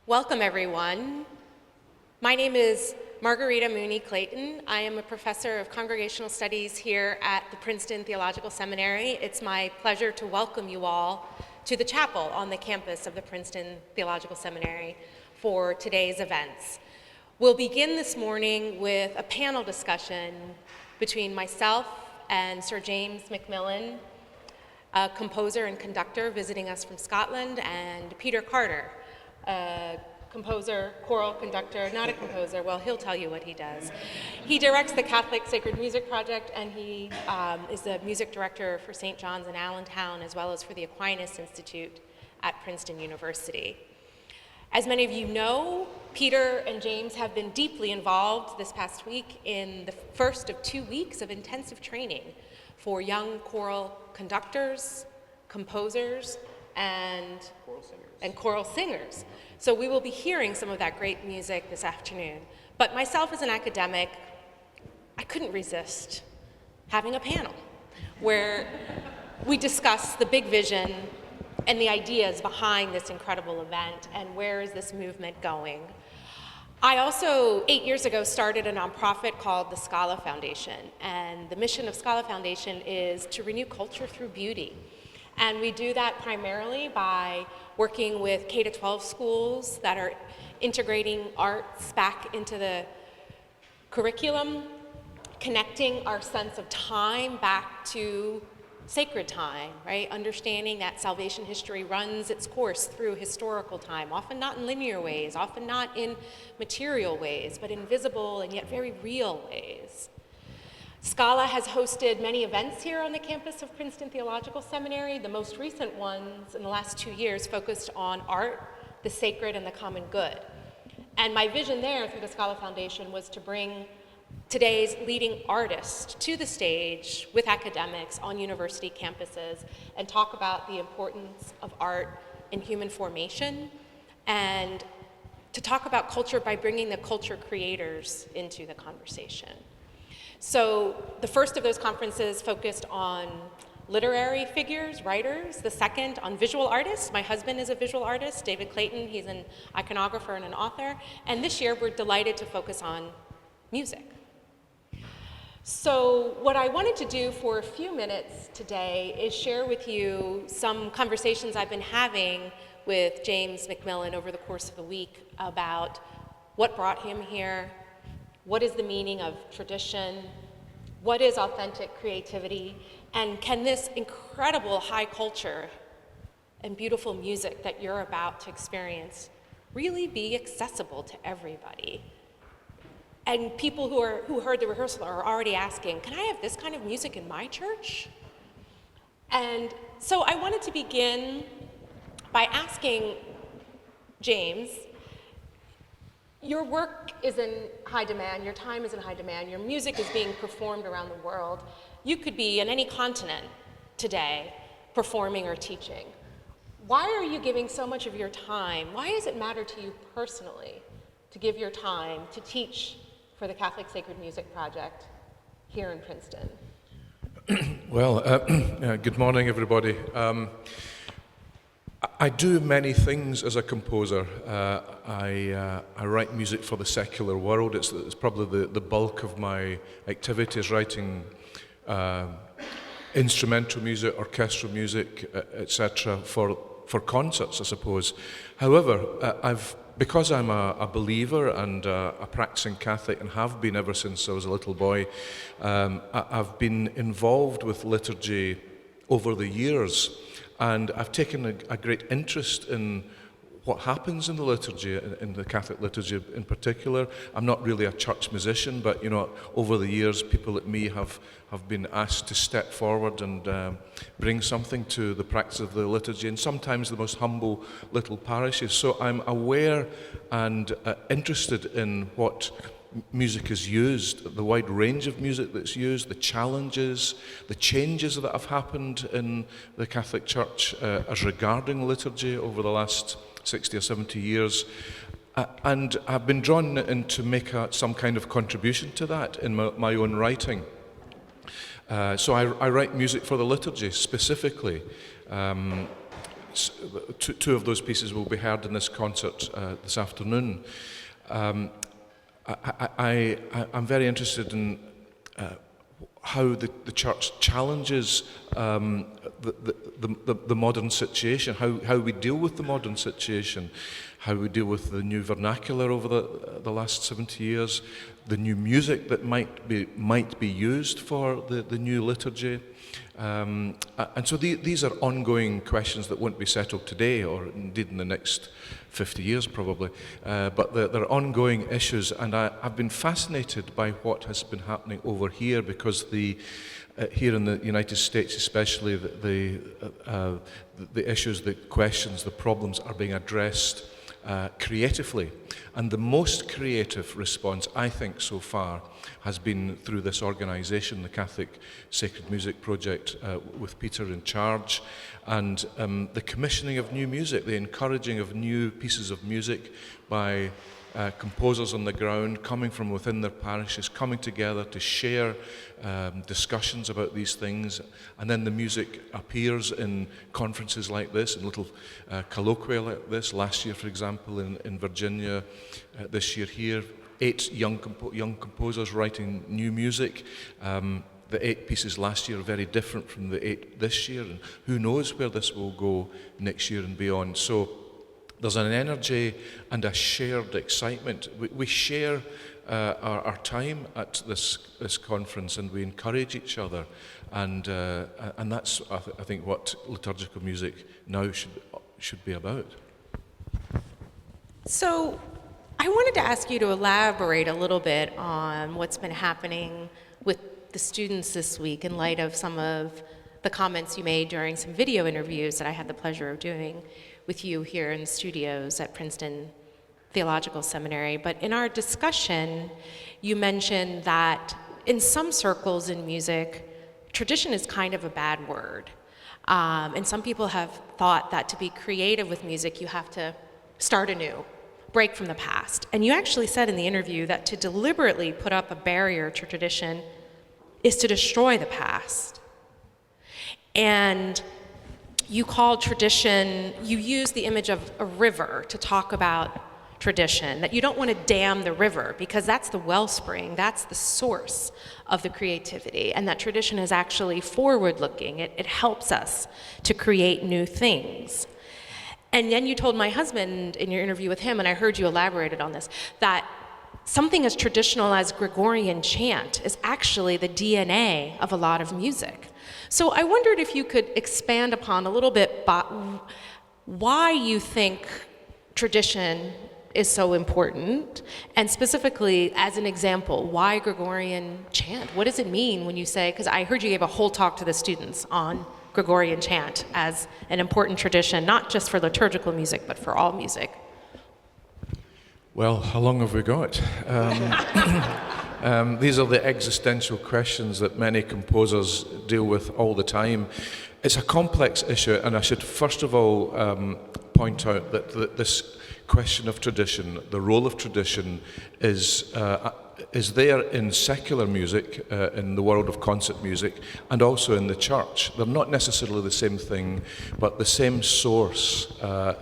Welcome, everyone. My name is Margarita Mooney Clayton. I am a professor of congregational studies here at the Princeton Theological Seminary. It's my pleasure to welcome you all to the chapel on the campus of the Princeton Theological Seminary for today's events. We'll begin this morning with a panel discussion between myself and Sir James MacMillan, a composer and conductor visiting us from Scotland, and Peter Carter, a composer, choral conductor, not a composer, well, he'll tell you what he does. He directs the Catholic Sacred Music Project, and he is the music director for St. John's in Allentown, as well as for the Aquinas Institute at Princeton University. As many of you know, Peter and James have been deeply involved this past week in the first of 2 weeks of intensive training for young choral conductors, composers, and choral singers. So we will be hearing some of that great music this afternoon. But myself as an academic, I couldn't resist having a panel where we discuss the big vision and the ideas behind this incredible event and where is this movement going. I also, 8 years ago, started a nonprofit called the Scala Foundation, and the mission of Scala Foundation is to renew culture through beauty. And we do that primarily by working with K-12 schools that are integrating arts back into the curriculum, connecting our sense of time back to sacred time, right? Understanding that salvation history runs its course through historical time, often not in linear ways, often not in material ways, but in visible and yet very real ways. Scala has hosted many events here on the campus of Princeton Theological Seminary. The most recent ones in the last 2 years focused on art, the sacred, and the common good. And my vision there through the Scala Foundation was to bring today's leading artists to the stage with academics on university campuses and talk about the importance of art in human formation, and to talk about culture by bringing the culture creators into the conversation. So the first of those conferences focused on literary figures, writers. The second on visual artists. My husband is a visual artist, David Clayton. He's an iconographer and an author. And this year we're delighted to focus on music. So what I wanted to do for a few minutes today is share with you some conversations I've been having with James MacMillan over the course of the week about what brought him here, what is the meaning of tradition, what is authentic creativity, and can this incredible high culture and beautiful music that you're about to experience really be accessible to everybody? And people who heard the rehearsal are already asking, can I have this kind of music in my church? And so I wanted to begin by asking James, your work is in high demand, your time is in high demand, your music is being performed around the world. You could be in any continent today performing or teaching. Why are you giving so much of your time? Why does it matter to you personally to give your time to teach for the Catholic Sacred Music Project here in Princeton? Well, good morning, everybody. I do many things as a composer. I write music for the secular world. It's probably the bulk of my activities, writing instrumental music, orchestral music, etc. for concerts, I suppose. However, because I'm a believer and a practicing Catholic and have been ever since I was a little boy, I've been involved with liturgy over the years. And I've taken a great interest in what happens in the liturgy, in the Catholic liturgy in particular. I'm not really a church musician, but over the years, people like me have been asked to step forward and bring something to the practice of the liturgy, and sometimes the most humble little parishes. So I'm aware and interested in what music is used, the wide range of music that's used, the challenges, the changes that have happened in the Catholic Church as regarding liturgy over the last 60 or 70 years. And I've been drawn in to make some kind of contribution to that in my own writing. So I write music for the liturgy specifically. two of those pieces will be heard in this concert this afternoon. I'm very interested in how the church challenges the modern situation, how we deal with the modern situation, how we deal with the new vernacular over the last 70 years, the new music that might be used for the new liturgy. And so these are ongoing questions that won't be settled today, or indeed in the next 50 years probably, but they're ongoing issues, and I've been fascinated by what has been happening over here, because here in the United States especially, the issues, the questions, the problems are being addressed creatively. And the most creative response, I think, so far has been through this organization, the Catholic Sacred Music Project, with Peter in charge, and the commissioning of new music, the encouraging of new pieces of music by composers on the ground, coming from within their parishes, coming together to share discussions about these things, and then the music appears in conferences like this, in little colloquia like this. Last year, for example, in Virginia, this year here, 8 young composers writing new music. The 8 pieces last year are very different from the 8 this year, and who knows where this will go next year and beyond. So there's an energy and a shared excitement. We share our time at this conference, and we encourage each other, and that's I think what liturgical music now should be about. So I wanted to ask you to elaborate a little bit on what's been happening with the students this week in light of some of the comments you made during some video interviews that I had the pleasure of doing with you here in the studios at Princeton Theological Seminary. But in our discussion, you mentioned that in some circles in music, tradition is kind of a bad word. And some people have thought that to be creative with music, you have to start anew, break from the past. And you actually said in the interview that to deliberately put up a barrier to tradition is to destroy the past. And you called tradition, you used the image of a river to talk about tradition, that you don't want to dam the river because that's the wellspring, that's the source of the creativity, and that tradition is actually forward-looking. It helps us to create new things. And then you told my husband in your interview with him, and I heard you elaborated on this, that something as traditional as Gregorian chant is actually the DNA of a lot of music. So I wondered if you could expand upon a little bit why you think tradition is so important, and specifically, as an example, why Gregorian chant? What does it mean when you say, because I heard you gave a whole talk to the students on Gregorian chant as an important tradition, not just for liturgical music, but for all music. Well, how long have we got? These are the existential questions that many composers deal with all the time. It's a complex issue, and I should first of all point out that this question of tradition, the role of tradition, is there in secular music, in the world of concert music, and also in the church. They're not necessarily the same thing, but the same source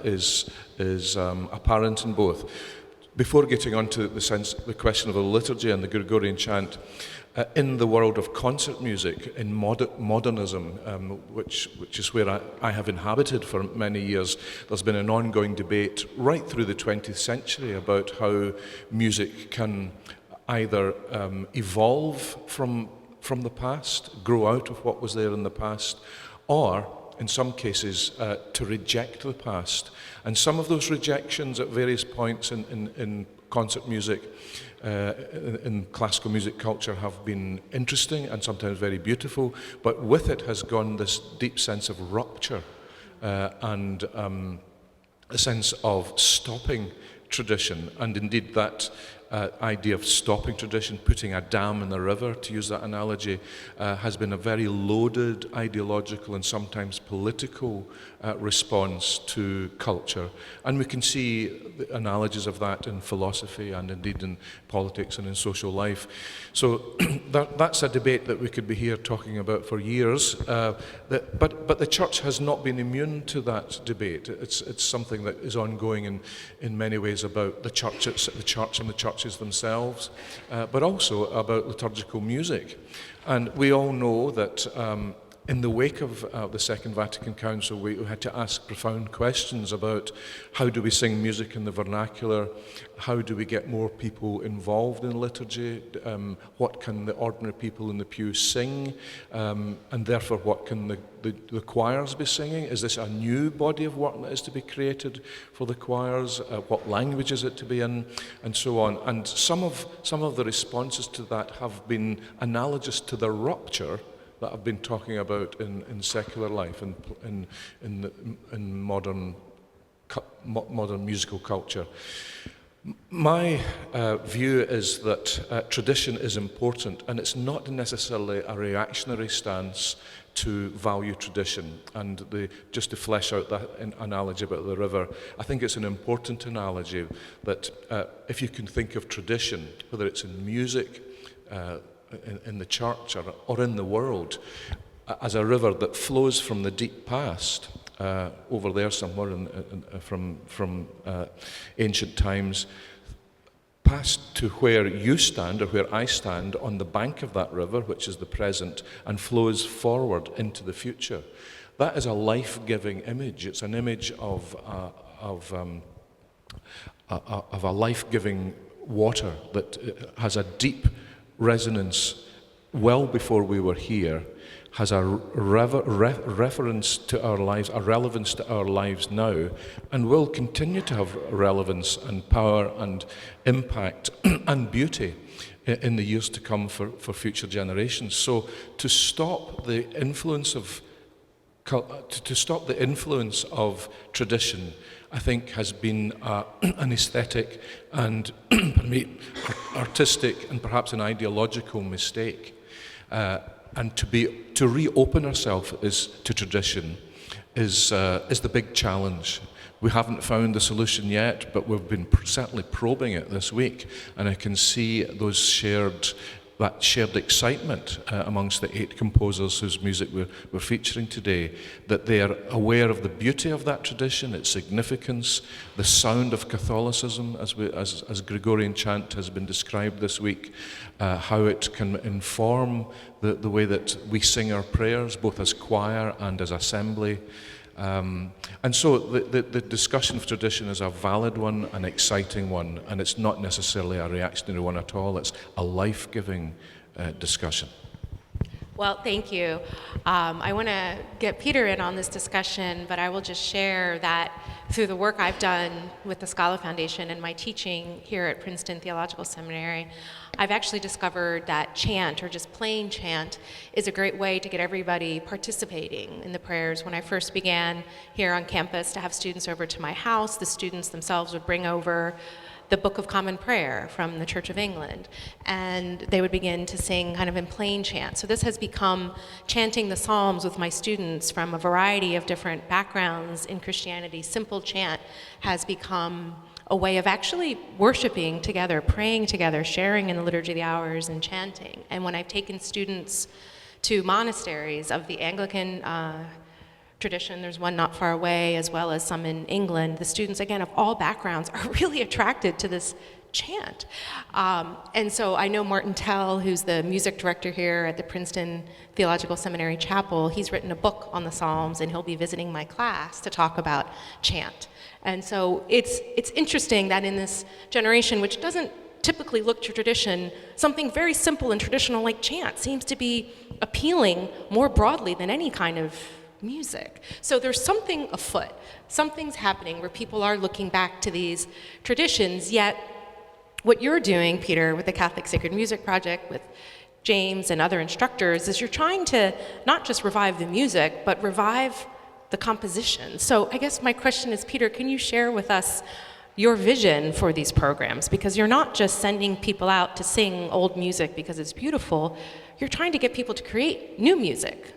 is apparent in both. Before getting on to the question of the liturgy and the Gregorian chant, in the world of concert music, in modernism, which is where I have inhabited for many years, there's been an ongoing debate right through the 20th century about how music can either evolve from the past, grow out of what was there in the past, or in some cases, to reject the past. And some of those rejections at various points in concert music, in classical music culture, have been interesting and sometimes very beautiful, but with it has gone this deep sense of rupture and a sense of stopping tradition. And indeed that idea of stopping tradition, putting a dam in the river, to use that analogy, has been a very loaded ideological and sometimes political response to culture. And we can see the analogies of that in philosophy and indeed in politics and in social life. So that's a debate that we could be here talking about for years. But the church has not been immune to that debate. It's something that is ongoing in many ways about the church and the churches themselves, but also about liturgical music. And we all know that in the wake of the Second Vatican Council, we had to ask profound questions about how do we sing music in the vernacular, how do we get more people involved in liturgy, what can the ordinary people in the pew sing, and therefore what can the choirs be singing? Is this a new body of work that is to be created for the choirs? What language is it to be in? And so on. And some of the responses to that have been analogous to the rupture that I've been talking about in secular life and in modern musical culture. My view is that tradition is important, and it's not necessarily a reactionary stance to value tradition. And just to flesh out that analogy about the river, I think it's an important analogy that if you can think of tradition, whether it's in music, in the church or in the world, as a river that flows from the deep past, over there somewhere from ancient times, past to where you stand or where I stand on the bank of that river, which is the present, and flows forward into the future. That is a life-giving image. It's an image of a life-giving water that has a deep resonance well before we were here, has a reference to our lives, a relevance to our lives now, and will continue to have relevance and power and impact and beauty in the years to come for future generations. So to stop the influence of tradition, I think, has been an aesthetic and artistic and perhaps an ideological mistake. And to reopen ourselves to tradition is the big challenge. We haven't found the solution yet, but we've been certainly probing it this week, and I can see that shared excitement amongst the 8 composers whose music we're featuring today, that they are aware of the beauty of that tradition, its significance, the sound of Catholicism, as Gregorian chant has been described this week, how it can inform the way that we sing our prayers, both as choir and as assembly. And so the discussion of tradition is a valid one, an exciting one, and it's not necessarily a reactionary one at all. It's a life-giving discussion. Well, thank you. I want to get Peter in on this discussion, but I will just share that through the work I've done with the Scala Foundation and my teaching here at Princeton Theological Seminary, I've actually discovered that chant, or just plain chant, is a great way to get everybody participating in the prayers. When I first began here on campus to have students over to my house, the students themselves would bring over the Book of Common Prayer from the Church of England, and they would begin to sing kind of in plain chant. So this has become chanting the Psalms with my students from a variety of different backgrounds in Christianity. Simple chant has become a way of actually worshiping together, praying together, sharing in the Liturgy of the Hours, and chanting. And when I've taken students to monasteries of the Anglican tradition, there's one not far away, as well as some in England, the students, again, of all backgrounds, are really attracted to this chant. And so I know Martin Tell, who's the music director here at the Princeton Theological Seminary Chapel. He's written a book on the Psalms, and he'll be visiting my class to talk about chant. And so it's interesting that in this generation, which doesn't typically look to tradition, something very simple and traditional like chant seems to be appealing more broadly than any kind of music. So there's something afoot. Something's happening where people are looking back to these traditions, yet what you're doing, Peter, with the Catholic Sacred Music Project, with James and other instructors, is you're trying to not just revive the music, but revive the composition. So I guess my question is, Peter, can you share with us your vision for these programs, because you're not just sending people out to sing old music because it's beautiful, you're trying to get people to create new music.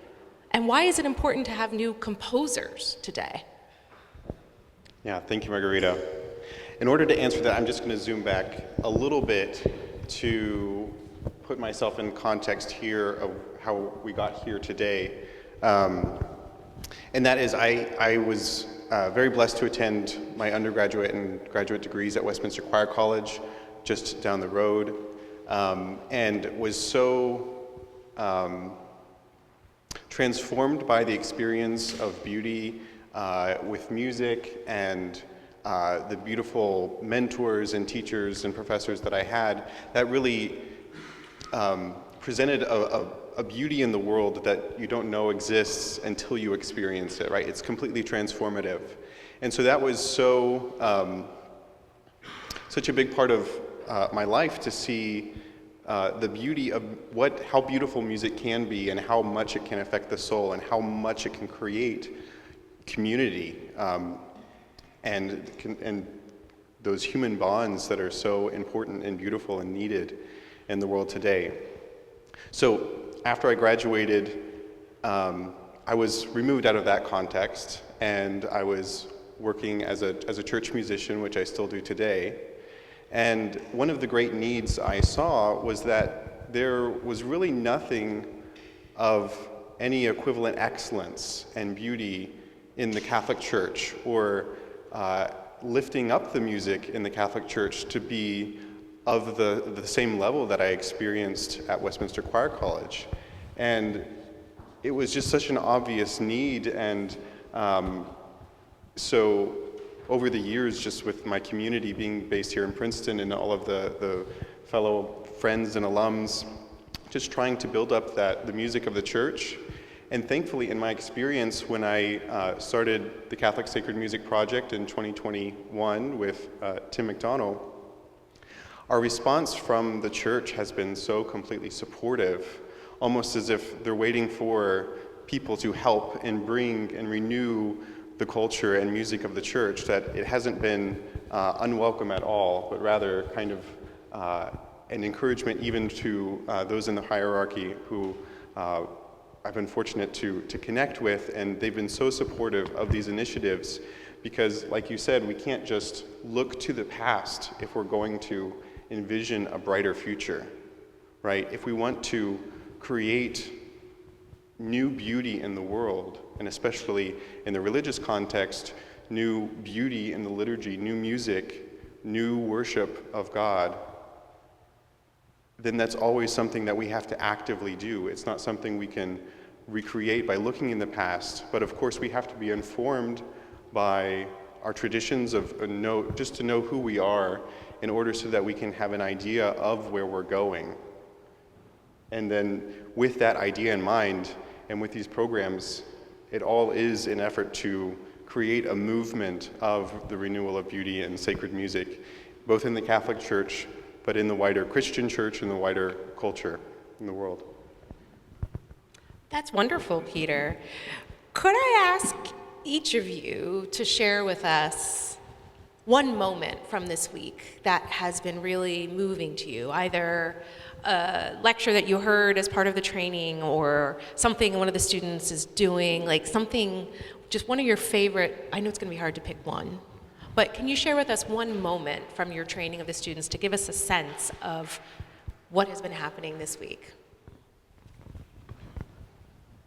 And why is it important to have new composers today? Yeah, thank you, Margarita. In order to answer that, I'm just going to zoom back a little bit to put myself in context here of how we got here today. And that is, I was very blessed to attend my undergraduate and graduate degrees at Westminster Choir College, just down the road, and was so transformed by the experience of beauty with music and the beautiful mentors and teachers and professors that I had, that really presented a beauty in the world that you don't know exists until you experience it, right? It's completely transformative. And so that was such a big part of my life, to see the beauty of how beautiful music can be, and how much it can affect the soul, and how much it can create community, and those human bonds that are so important and beautiful and needed in the world today. So after I graduated, I was removed out of that context, and I was working as a church musician, which I still do today. And one of the great needs I saw was that there was really nothing of any equivalent excellence and beauty in the Catholic Church, or lifting up the music in the Catholic Church to be of the same level that I experienced at Westminster Choir College. And it was just such an obvious need, and so over the years, just with my community being based here in Princeton, and all of the fellow friends and alums, just trying to build up the music of the church. And thankfully, in my experience, when I started the Catholic Sacred Music Project in 2021 with Tim McDonald, our response from the church has been so completely supportive, almost as if they're waiting for people to help and bring and renew the culture and music of the church, that it hasn't been unwelcome at all, but rather kind of an encouragement even to those in the hierarchy who I've been fortunate to connect with, and they've been so supportive of these initiatives, because like you said, we can't just look to the past if we're going to envision a brighter future, right? If we want to create new beauty in the world, and especially in the religious context, new beauty in the liturgy, new music, new worship of God, then that's always something that we have to actively do. It's not something we can recreate by looking in the past, but of course we have to be informed by our traditions just to know who we are, in order so that we can have an idea of where we're going. And then with that idea in mind, and with these programs, it all is an effort to create a movement of the renewal of beauty and sacred music, both in the Catholic Church, but in the wider Christian church and the wider culture in the world. That's wonderful, Peter. Could I ask each of you to share with us one moment from this week that has been really moving to you, either a lecture that you heard as part of the training, or something one of the students is doing, like something, just one of your favorite, I know it's going to be hard to pick one, but can you share with us one moment from your training of the students to give us a sense of what has been happening this week?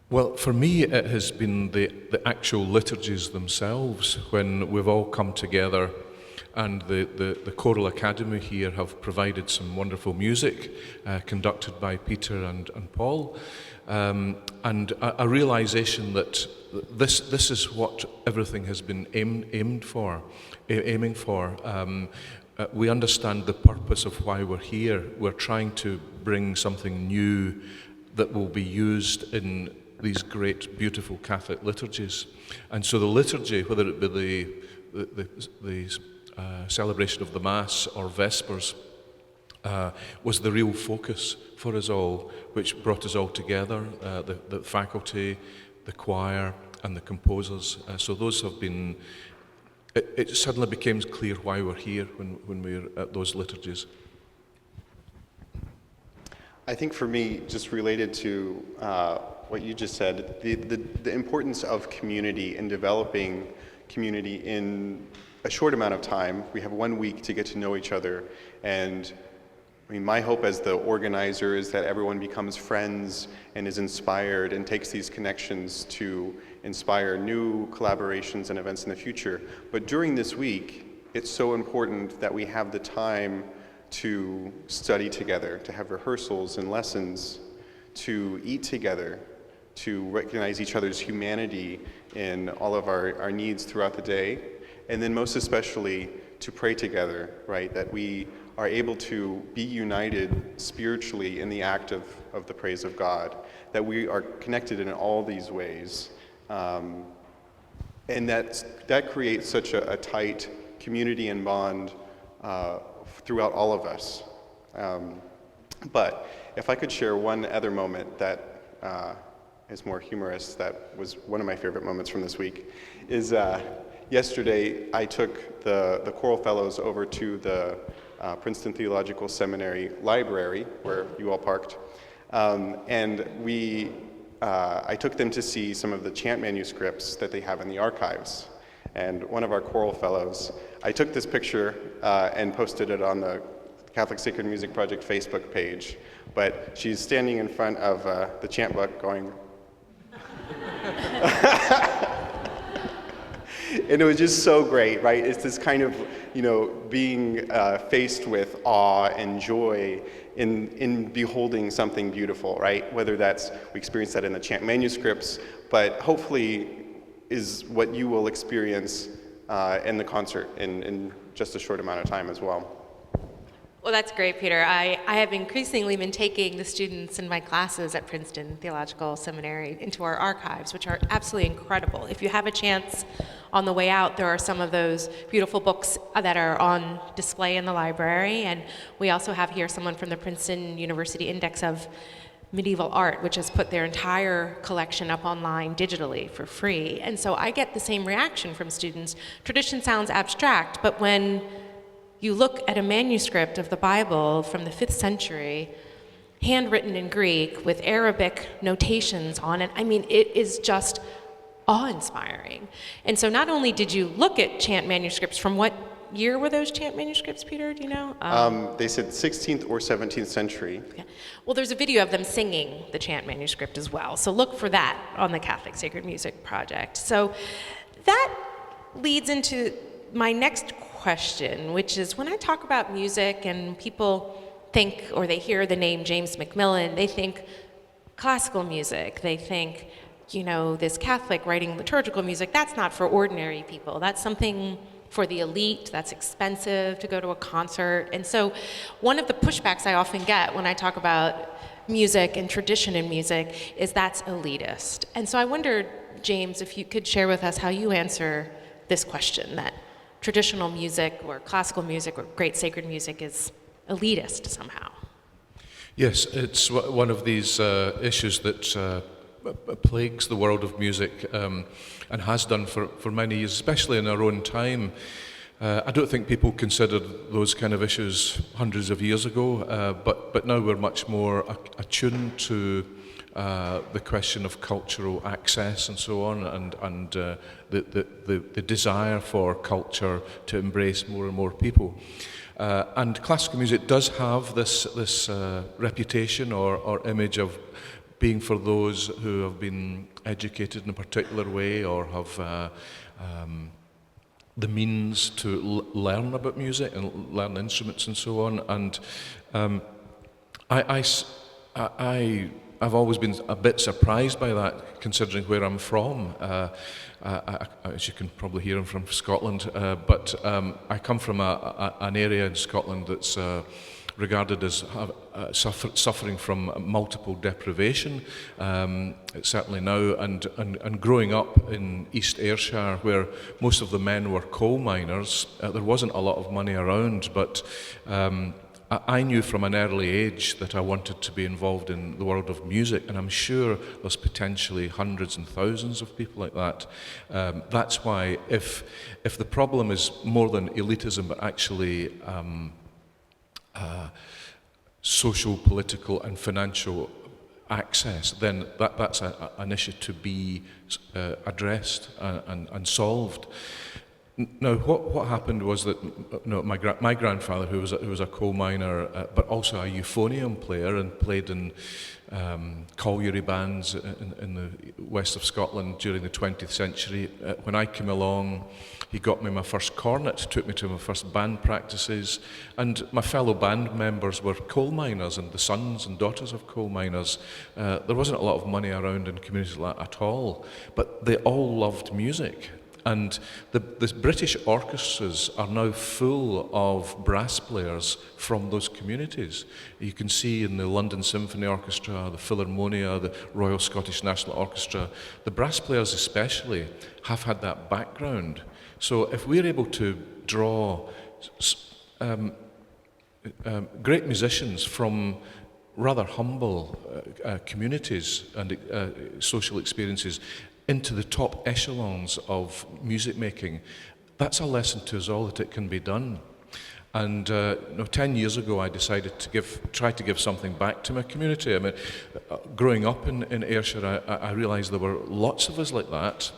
Well, for me, it has been the actual liturgies themselves, when we've all come together, and the Choral Academy here have provided some wonderful music conducted by Peter and Paul, and a realization that this is what everything has been aiming for. We understand the purpose of why we're here. We're trying to bring something new that will be used in these great, beautiful Catholic liturgies. And so the liturgy, whether it be the celebration of the Mass or Vespers, was the real focus for us all, which brought us all together, the faculty, the choir, and the composers. So those have been, it suddenly became clear why we're here when we're at those liturgies. I think for me, just related to what you just said, the importance of community and developing community in a short amount of time. We have 1 week to get to know each other, and I mean, my hope as the organizer is that everyone becomes friends and is inspired and takes these connections to inspire new collaborations and events in the future. But during this week, it's so important that we have the time to study together, to have rehearsals and lessons, to eat together, to recognize each other's humanity in all of our needs throughout the day, and then most especially to pray together, right? That we are able to be united spiritually in the act of the praise of God, that we are connected in all these ways. And that creates such a tight community and bond throughout all of us. But if I could share one other moment that is more humorous, that was one of my favorite moments from this week, is yesterday I took the choral fellows over to the Princeton Theological Seminary library, where you all parked, and I took them to see some of the chant manuscripts that they have in the archives. And one of our choral fellows, I took this picture and posted it on the Catholic Sacred Music Project Facebook page, but she's standing in front of the chant book going, and it was just so great, right? It's this kind of, being faced with awe and joy in beholding something beautiful, right? Whether that's, we experience that in the chant manuscripts, but hopefully is what you will experience in the concert in just a short amount of time as well. Well, that's great, Peter. I have increasingly been taking the students in my classes at Princeton Theological Seminary into our archives, which are absolutely incredible. If you have a chance on the way out, there are some of those beautiful books that are on display in the library. And we also have here someone from the Princeton University Index of Medieval Art, which has put their entire collection up online digitally for free. And so I get the same reaction from students. Tradition sounds abstract, but when you look at a manuscript of the Bible from the 5th century, handwritten in Greek with Arabic notations on it, I mean, it is just awe-inspiring. And so not only did you look at chant manuscripts, from what year were those chant manuscripts, Peter, do you know? They said 16th or 17th century. Yeah. Well, there's a video of them singing the chant manuscript as well, so look for that on the Catholic Sacred Music Project. So that leads into my next question, which is, when I talk about music and people think, or they hear the name James MacMillan, they think classical music, they think, this Catholic writing liturgical music. That's not for ordinary people. That's something for the elite. That's expensive to go to a concert. And so one of the pushbacks I often get when I talk about music and tradition in music is that's elitist. And so I wondered, James, if you could share with us how you answer this question, that traditional music or classical music or great sacred music is elitist somehow. Yes, it's one of these issues that plagues the world of music and has done for many years, especially in our own time. I don't think people considered those kind of issues hundreds of years ago, but now we're much more attuned to the question of cultural access and so on, and the desire for culture to embrace more and more people. And classical music does have this reputation or image of being for those who have been educated in a particular way or have the means to learn about music and learn instruments and so on. And I've always been a bit surprised by that, considering where I'm from. As you can probably hear, I'm from Scotland, but I come from an area in Scotland that's regarded as suffering from multiple deprivation, certainly now, and growing up in East Ayrshire, where most of the men were coal miners. There wasn't a lot of money around, but I knew from an early age that I wanted to be involved in the world of music, and I'm sure there's potentially hundreds and thousands of people like that. That's why if the problem is more than elitism, but actually social, political, and financial access, then that's an issue to be addressed and solved. Now, what happened was that my grandfather, who was a coal miner, but also a euphonium player and played in colliery bands in the west of Scotland during the 20th century. When I came along, he got me my first cornet, took me to my first band practices, and my fellow band members were coal miners and the sons and daughters of coal miners. There wasn't a lot of money around in communities like that at all, but they all loved music. And the British orchestras are now full of brass players from those communities. You can see in the London Symphony Orchestra, the Philharmonia, the Royal Scottish National Orchestra, the brass players especially have had that background. So if we're able to draw great musicians from rather humble communities and social experiences into the top echelons of music making, that's a lesson to us all that it can be done. And 10 years ago, I decided to try to give something back to my community. I mean, growing up in Ayrshire, I realised there were lots of us like that.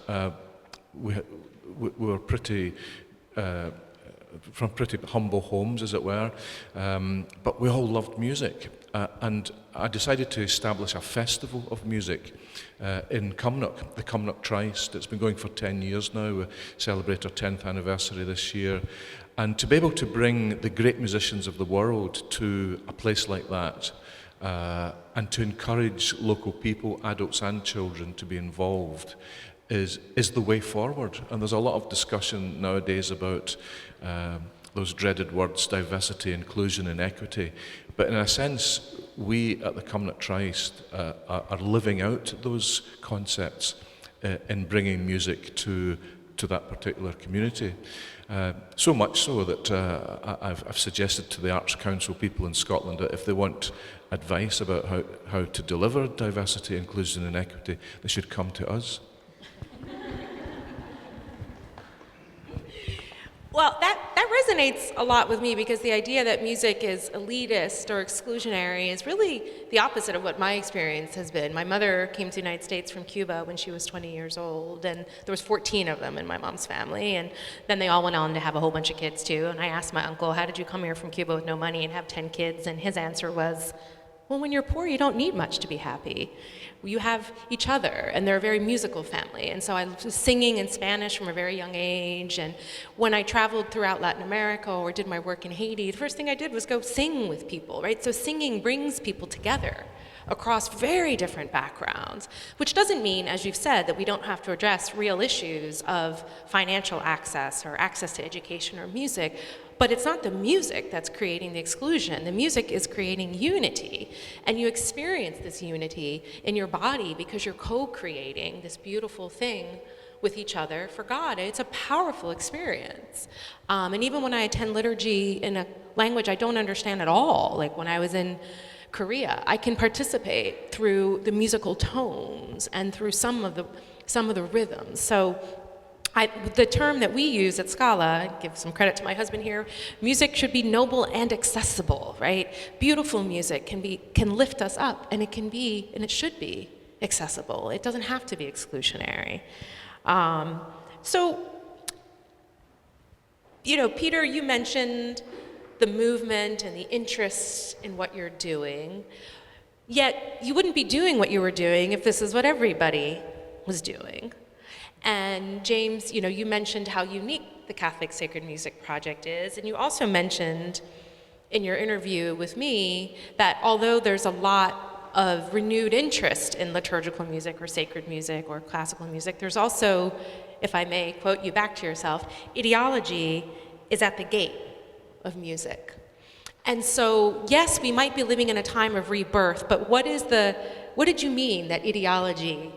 We were pretty from pretty humble homes, as it were, but we all loved music. And I decided to establish a festival of music in Cumnock, the Cumnock Trist. It's been going for 10 years now. We celebrate our 10th anniversary this year. And to be able to bring the great musicians of the world to a place like that, and to encourage local people, adults and children, to be involved is the way forward. And there's a lot of discussion nowadays about those dreaded words, diversity, inclusion and equity. But in a sense, we at the Cumnock Trist are living out those concepts in bringing music to that particular community. So much so that I've suggested to the Arts Council people in Scotland that if they want advice about how to deliver diversity, inclusion and equity, they should come to us. Well, that resonates a lot with me, because the idea that music is elitist or exclusionary is really the opposite of what my experience has been. My mother came to the United States from Cuba when she was 20 years old, and there was 14 of them in my mom's family, and then they all went on to have a whole bunch of kids too. And I asked my uncle, how did you come here from Cuba with no money and have 10 kids? And his answer was, well, when you're poor, you don't need much to be happy. You have each other, and they're a very musical family. And so I was singing in Spanish from a very young age. And when I traveled throughout Latin America or did my work in Haiti, the first thing I did was go sing with people, right? So singing brings people together across very different backgrounds, which doesn't mean, as you've said, that we don't have to address real issues of financial access or access to education or music. But it's not the music that's creating the exclusion. The music is creating unity. And you experience this unity in your body because you're co-creating this beautiful thing with each other for God. It's a powerful experience. And even when I attend liturgy in a language I don't understand at all, like when I was in Korea, I can participate through the musical tones and through some of the rhythms. So the term that we use at Scala, I give some credit to my husband here, music should be noble and accessible, right? Beautiful music can lift us up, and it should be accessible. It doesn't have to be exclusionary. Peter, you mentioned the movement and the interest in what you're doing, yet you wouldn't be doing what you were doing if this is what everybody was doing. And James, you mentioned how unique the Catholic Sacred Music Project is, and you also mentioned in your interview with me that although there's a lot of renewed interest in liturgical music or sacred music or classical music, there's also, if I may quote you back to yourself, ideology is at the gate of music. And so, yes, we might be living in a time of rebirth, but what did you mean that ideology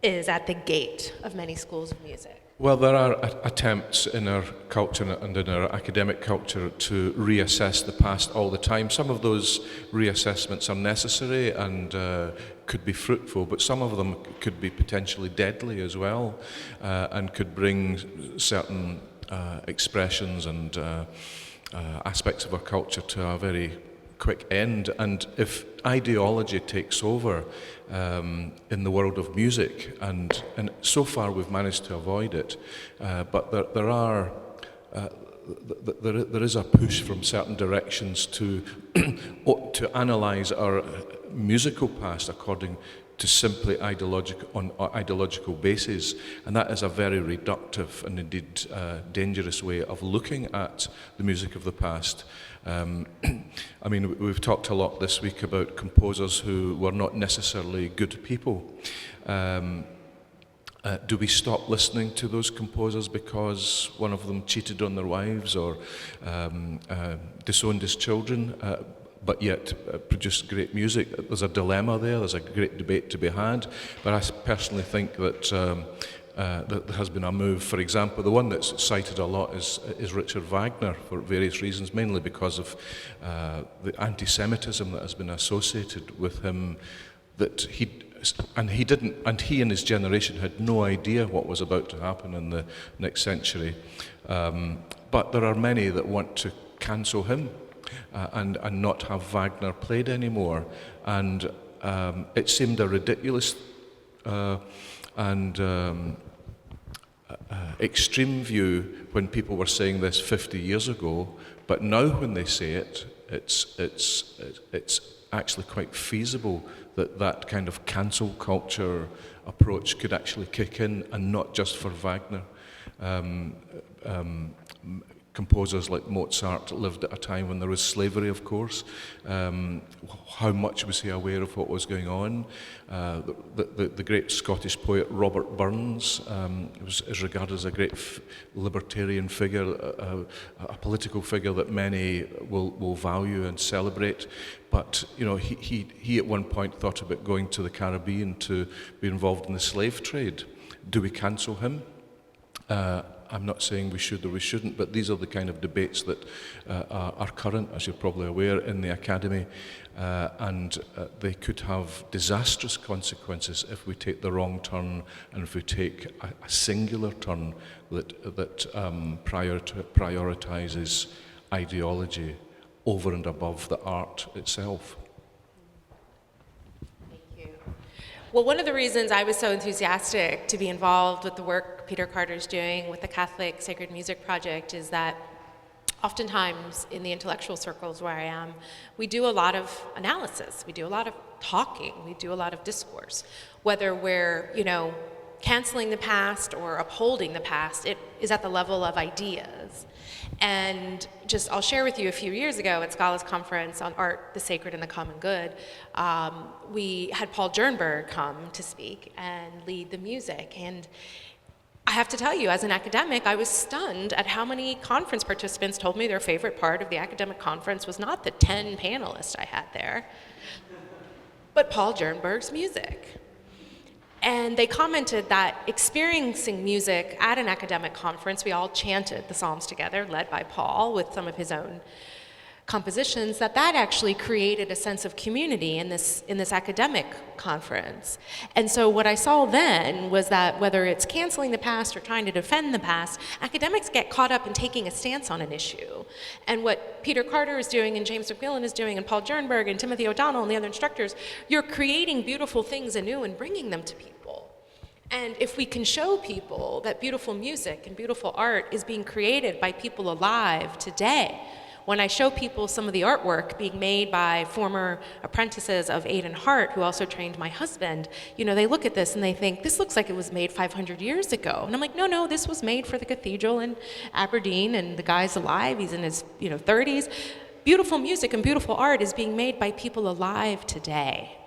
is at the gate of many schools of music? Well, there are attempts in our culture and in our academic culture to reassess the past all the time. Some of those reassessments are necessary and could be fruitful, but some of them could be potentially deadly as well, and could bring certain expressions and aspects of our culture to a very quick end. And if ideology takes over in the world of music, and so far we've managed to avoid it, but there is a push from certain directions to to analyse our musical past according to simply ideological basis, and that is a very reductive and indeed dangerous way of looking at the music of the past. I mean, we've talked a lot this week about composers who were not necessarily good people. Do we stop listening to those composers because one of them cheated on their wives or disowned his children? But yet produced great music? There's a dilemma there, there's a great debate to be had, but I personally think that that there has been a move. For example, the one that's cited a lot is Richard Wagner for various reasons, mainly because of the anti-Semitism that has been associated with him, that he and his generation had no idea what was about to happen in the next century. But there are many that want to cancel him. And not have Wagner played anymore, and it seemed a ridiculous and extreme view when people were saying this 50 years ago. But now, when they say it, it's actually quite feasible that that kind of cancel culture approach could actually kick in, and not just for Wagner. Composers like Mozart lived at a time when there was slavery, of course. How much was he aware of what was going on? The great Scottish poet Robert Burns is regarded as a great libertarian figure, a political figure that many will value and celebrate. But you know, he at one point thought about going to the Caribbean to be involved in the slave trade. Do we cancel him? I'm not saying we should or we shouldn't, but these are the kind of debates that are current, as you're probably aware, in the academy, and they could have disastrous consequences if we take the wrong turn, and if we take a singular turn that prioritizes ideology over and above the art itself. Well, one of the reasons I was so enthusiastic to be involved with the work Peter Carter's doing with the Catholic Sacred Music Project is that oftentimes in the intellectual circles where I am, we do a lot of analysis, we do a lot of talking, we do a lot of discourse. Whether we're, canceling the past or upholding the past, it is at the level of ideas. And I'll share with you, a few years ago at Scala's conference on art, the sacred and the common good, we had Paul Jernberg come to speak and lead the music. And I have to tell you, as an academic, I was stunned at how many conference participants told me their favorite part of the academic conference was not the 10 panelists I had there, but Paul Jernberg's music. And they commented that experiencing music at an academic conference, we all chanted the Psalms together, led by Paul with some of his own compositions, that actually created a sense of community in this academic conference. And so what I saw then was that whether it's canceling the past or trying to defend the past, academics get caught up in taking a stance on an issue. And what Peter Carter is doing and James MacMillan is doing and Paul Jernberg and Timothy O'Donnell and the other instructors, you're creating beautiful things anew and bringing them to people. And if we can show people that beautiful music and beautiful art is being created by people alive today, when I show people some of the artwork being made by former apprentices of Aidan Hart, who also trained my husband, they look at this and they think, this looks like it was made 500 years ago. And I'm like, no, this was made for the cathedral in Aberdeen, and the guy's alive, he's in his 30s. Beautiful music and beautiful art is being made by people alive today.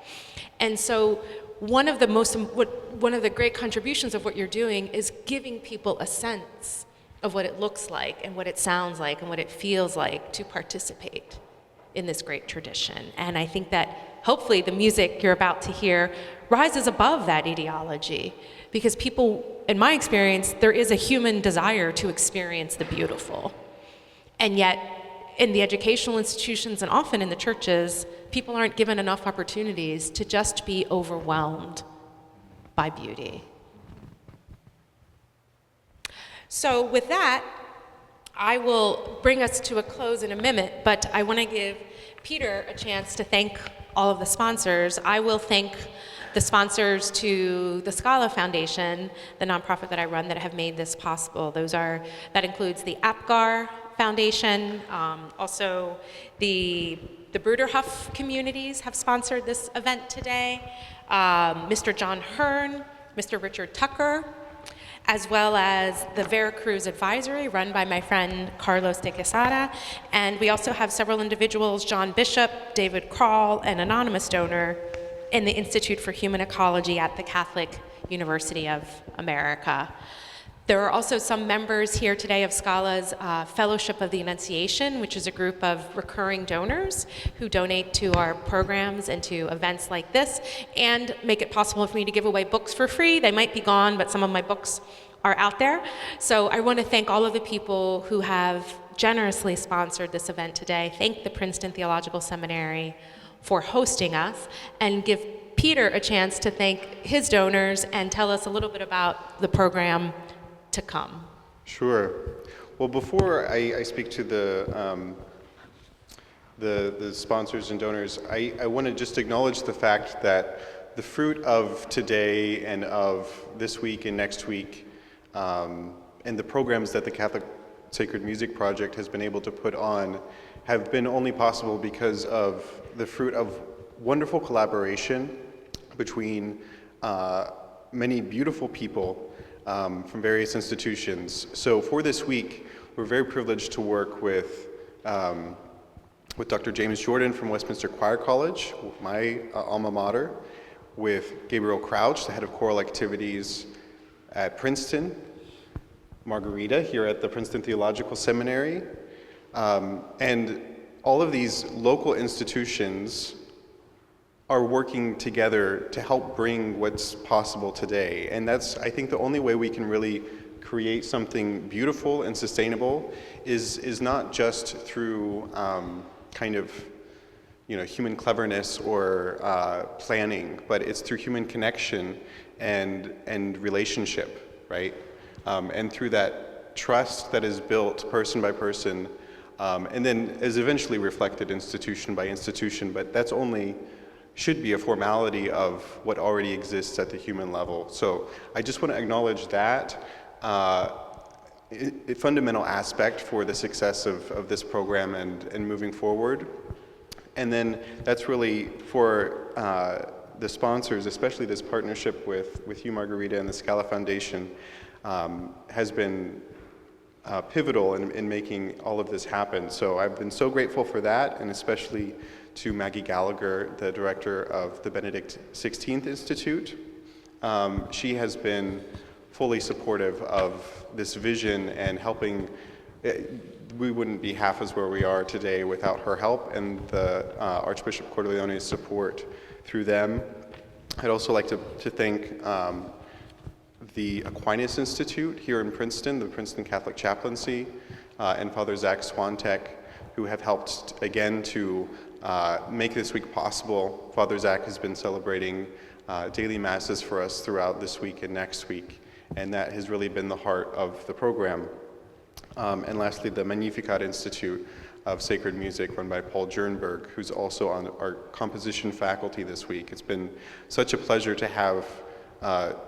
And so one of the great contributions of what you're doing is giving people a sense of what it looks like and what it sounds like and what it feels like to participate in this great tradition. And I think that hopefully the music you're about to hear rises above that ideology, because people, in my experience, there is a human desire to experience the beautiful. And yet, in the educational institutions and often in the churches, people aren't given enough opportunities to just be overwhelmed by beauty. So with that, I will bring us to a close in a minute, but I want to give Peter a chance to thank all of the sponsors. I will thank the sponsors to the Scala Foundation, the nonprofit that I run, that have made this possible. That includes the APGAR Foundation, also the Bruderhof communities have sponsored this event today, Mr. John Hearn, Mr. Richard Tucker, as well as the Veracruz Advisory, run by my friend Carlos de Quesada. And we also have several individuals, John Bishop, David Krall, an anonymous donor in the Institute for Human Ecology at the Catholic University of America. There are also some members here today of Scala's Fellowship of the Annunciation, which is a group of recurring donors who donate to our programs and to events like this, and make it possible for me to give away books for free. They might be gone, but some of my books are out there. So I want to thank all of the people who have generously sponsored this event today. Thank the Princeton Theological Seminary for hosting us, and give Peter a chance to thank his donors and tell us a little bit about the program to come. Sure. Well, before I speak to the sponsors and donors, I want to just acknowledge the fact that the fruit of today and of this week and next week, and the programs that the Catholic Sacred Music Project has been able to put on have been only possible because of the fruit of wonderful collaboration between many beautiful people from various institutions. So for this week, we're very privileged to work with Dr. James Jordan from Westminster Choir College, my alma mater, with Gabriel Crouch, the head of choral activities at Princeton, Margarita here at the Princeton Theological Seminary, and all of these local institutions are working together to help bring what's possible today. And that's, I think, the only way we can really create something beautiful and sustainable is not just through kind of, human cleverness or planning, but it's through human connection and relationship, right? And through that trust that is built person by person, and then is eventually reflected institution by institution, but that's only should be a formality of what already exists at the human level. So I just want to acknowledge that a fundamental aspect for the success of this program and moving forward. And then that's really for the sponsors, especially this partnership with you, Margarita, and the Scala Foundation has been pivotal in making all of this happen. So I've been so grateful for that, and especially to Maggie Gallagher, the director of the Benedict XVI Institute. She has been fully supportive of this vision and helping. We wouldn't be half as where we are today without her help and the Archbishop Cordileone's support through them. I'd also like to thank the Aquinas Institute here in Princeton, the Princeton Catholic Chaplaincy, and Father Zach Swantek, who have helped again to make this week possible. Father Zach has been celebrating daily masses for us throughout this week and next week, and that has really been the heart of the program. And lastly, the Magnificat Institute of Sacred Music, run by Paul Jernberg, who's also on our composition faculty this week. It's been such a pleasure to have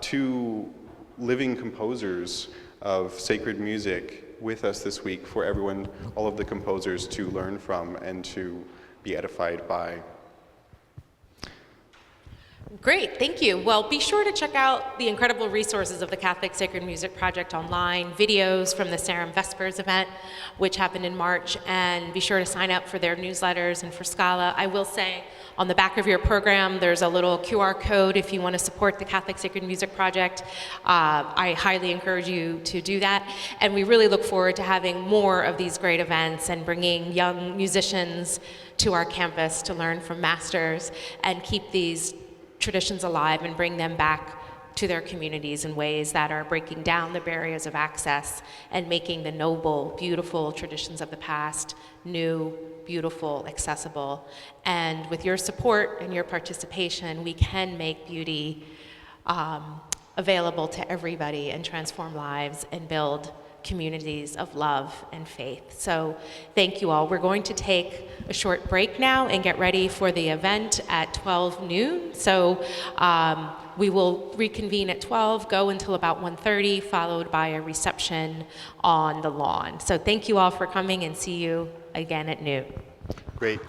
two living composers of sacred music with us this week for everyone, all of the composers, to learn from and to be edified by. Great, thank you. Well, be sure to check out the incredible resources of the Catholic Sacred Music Project online, videos from the Sarum Vespers event, which happened in March, and be sure to sign up for their newsletters and for Scala. I will say, on the back of your program, there's a little QR code if you want to support the Catholic Sacred Music Project. I highly encourage you to do that, and we really look forward to having more of these great events and bringing young musicians to our campus to learn from masters and keep these traditions alive and bring them back to their communities in ways that are breaking down the barriers of access and making the noble, beautiful traditions of the past new, beautiful, accessible. And with your support and your participation, we can make beauty available to everybody and transform lives and build communities of love and faith. So thank you all. We're going to take a short break now and get ready for the event at 12 noon. So we will reconvene at 12, go until about 1:30, followed by a reception on the lawn. So thank you all for coming, and see you again at noon. Great.